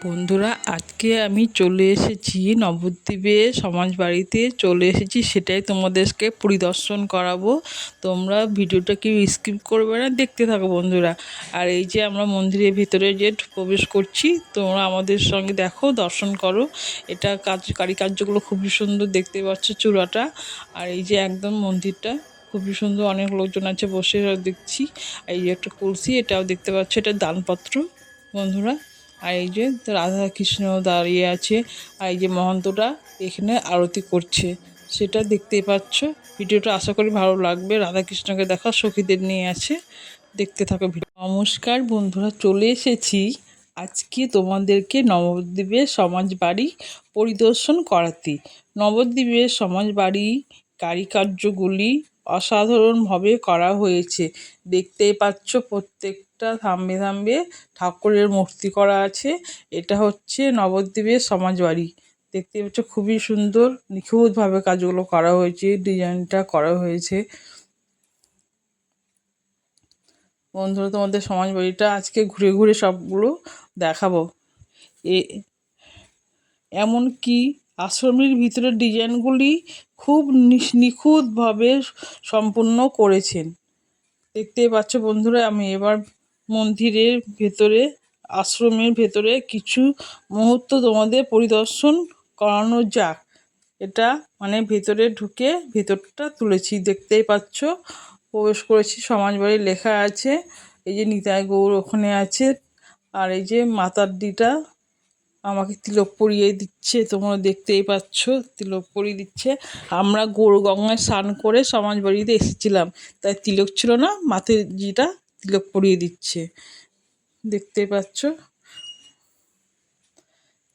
বন্ধুরা, আজকে আমি চলে এসেছি নবদ্বীপে সমাজবাড়িতে চলে এসেছি, সেটাই তোমাদেরকে পরিদর্শন করাবো। তোমরা ভিডিওটা কেউ স্কিপ করবে না, দেখতে থাকো বন্ধুরা। আর এই যে আমরা মন্দিরের ভিতরে যে প্রবেশ করছি, তোমরা আমাদের সঙ্গে দেখো, দর্শন করো। এটা কারিকার্যগুলো খুবই সুন্দর, দেখতে পাচ্ছ চূড়াটা। আর এই যে একদম মন্দিরটা খুবই সুন্দর, অনেক লোকজন আছে বসে দেখছি। এই যে একটা কলসি, এটাও দেখতে পাচ্ছ, এটা দানপত্র বন্ধুরা। আর এই যে রাধা কৃষ্ণ দাঁড়িয়ে আছে, আর এই যে মহন্তটা এখানে আরতি করছে, সেটা দেখতেই পাচ্ছ। ভিডিওটা আশা করি ভালো লাগবে। রাধা কৃষ্ণকে দেখা, সখীদের নিয়ে আছে, দেখতে থাকো ভিডিও। নমস্কার বন্ধুরা, চলে এসেছি আজকে তোমাদেরকে নবদ্বীপের সমাজবাড়ি পরিদর্শন করাতে। নবদ্বীপের সমাজবাড়ি কারিকার্যগুলি অসাধারণভাবে করা হয়েছে, দেখতেই পাচ্ছ। প্রত্যেকটা থাম্বে থাম্বে ঠাকুরের মূর্তি করা আছে। এটা হচ্ছে নবদ্বীপের সমাজবাড়ি, দেখতে পাচ্ছ। খুবই সুন্দর, নিখুঁতভাবে কাজগুলো করা হয়েছে, ডিজাইনটা করা হয়েছে। বন্ধুরা, তোমাদের সমাজবাড়িটা আজকে ঘুরে ঘুরে সবগুলো দেখাবো। এমনকি আশ্রমের ভিতরের ডিজাইনগুলি খুব নিখুঁতভাবে সম্পূর্ণ করেছেন, দেখতেই পাচ্ছ বন্ধুরা। আমি এবার মন্দিরের ভেতরে, আশ্রমের ভেতরে কিছু মুহূর্ত তোমাদের পরিদর্শন করানো যাক। এটা মানে ভেতরে ঢুকে ভেতরটা তুলেছি, দেখতেই পাচ্ছ। প্রবেশ করেছি, সমাজবাড়ি লেখা আছে। এই যে নিতাই গৌর ওখানে আছে। আর এই যে মাতারদিটা আমাকে তিলক পরিয়ে দিচ্ছে, তোমরা দেখতেই পাচ্ছ, তিলক পরিয়ে দিচ্ছে। আমরা গঙ্গায় স্নান করে সমাজবাড়িতে এসেছিলাম, তাই তিলক ছিল না, মাতাজিটা তিলক পরিয়ে দিচ্ছে, দেখতেই পাচ্ছ।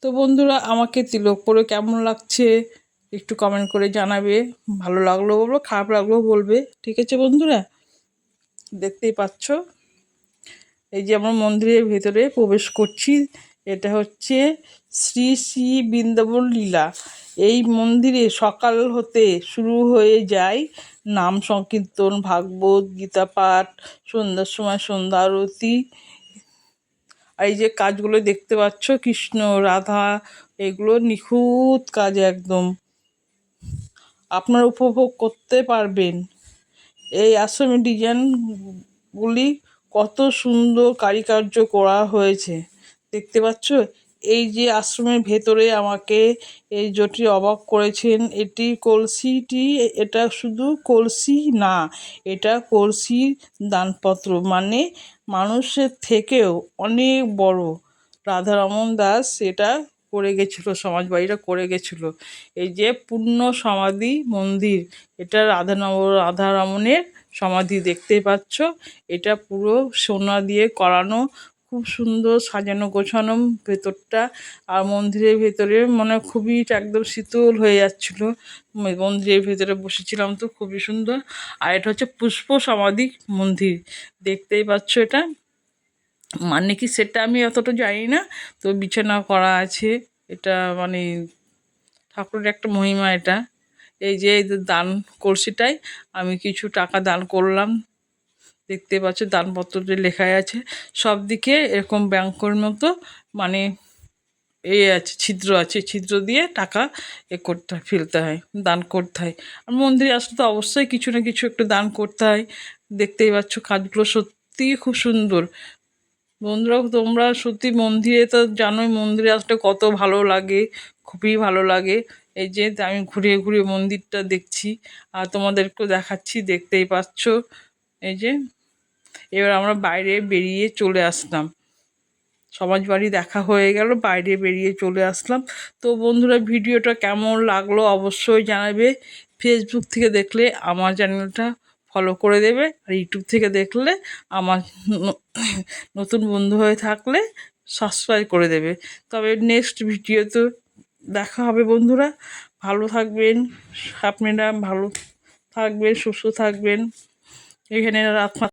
তো বন্ধুরা, আমাকে তিলক পরে কেমন লাগছে একটু কমেন্ট করে জানাবে। ভালো লাগলো বলবো, খারাপ লাগলেও বলবে, ঠিক আছে বন্ধুরা। দেখতেই পাচ্ছ, এই যে আমরা মন্দিরের ভেতরে প্রবেশ করছি। এটা হচ্ছে শ্রী শ্রী বৃন্দাবন লীলা। এই মন্দিরে সকাল হতে শুরু হয়ে যায় নাম সংকীর্তন, ভাগবত গীতা পাঠ, সন্ধ্যার সময় সন্ধ্যা আরতি। আর এই যে কাজগুলো দেখতে পাচ্ছ, কৃষ্ণ রাধা, এগুলো নিখুঁত কাজ একদম, আপনারা উপভোগ করতে পারবেন। এই আশ্রমের ডিজাইনগুলি কত সুন্দর কারিকার্য করা হয়েছে, দেখতে পাচ্ছ। এই যে আশ্রমের ভেতরে আমাকে এই জটি অবাক করেছেন, এটি কলসিটি, এটা শুধু কলসি না, এটা কলসি দানপত্র, মানে মানুষের থেকেও অনেক বড়। রাধারমণ দাস এটা করে গেছিলো, সমাজবাড়িটা করে গেছিলো। এই যে পূর্ণ সমাধি মন্দির, এটা রাধারমণের সমাধি, দেখতেই পাচ্ছ। এটা পুরো সোনা দিয়ে করানো, খুব সুন্দর সাজানো গোছানো ভেতরটা। আর মন্দিরের ভেতরে মনে খুবই একদম শীতল হয়ে যাচ্ছিলো। মন্দিরের ভেতরে বসেছিলাম তো, খুবই সুন্দর। আর এটা হচ্ছে পুষ্প সমাধি মন্দির, দেখতেই পাচ্ছ। এটা মানে কি সেটা আমি অতটা জানি না, তো বিছানা করা আছে। এটা মানে ঠাকুরের একটা মহিমা এটা। এই যে দান কলসিটাই আমি কিছু টাকা দান করলাম, দেখতে পাচ্ছ দানপত্রতে লেখাই আছে। সব দিকে এরকম ব্যাংকের মতো মানে আছে, ছিদ্র আছে, ছিদ্র দিয়ে টাকা করতে হয়, ফেলতে হয়, দান করতে হয়। আর মন্দিরে আসলে তো অবশ্যই কিছু না কিছু একটু দান করতে হয়। দেখতেই পাচ্ছ কাজগুলো সত্যিই খুব সুন্দর। বন্ধুরা, তোমরা সত্যি মন্দিরে তো জানোই, মন্দিরে আসলে কত ভালো লাগে, খুবই ভালো লাগে। এই যে আমি ঘুরে ঘুরে মন্দিরটা দেখছি, আর তোমাদেরকেও দেখাচ্ছি, দেখতেই পাচ্ছ। এই যে এবার আমরা বাইরে বেরিয়ে চলে আসলাম, সমাজবাড়ি দেখা হয়ে গেল, বাইরে বেরিয়ে চলে আসলাম। তো বন্ধুরা, ভিডিওটা কেমন লাগলো অবশ্যই জানাবে। ফেসবুক থেকে দেখলে আমার চ্যানেলটা ফলো করে দেবে, আর ইউটিউব থেকে দেখলে আমার নতুন বন্ধু হয়ে থাকলে সাবস্ক্রাইব করে দেবে। তবে নেক্সট ভিডিওতে দেখা হবে বন্ধুরা। ভালো থাকবেন আপনারা, ভালো থাকবেন, সুস্থ থাকবেন। এখানে রাত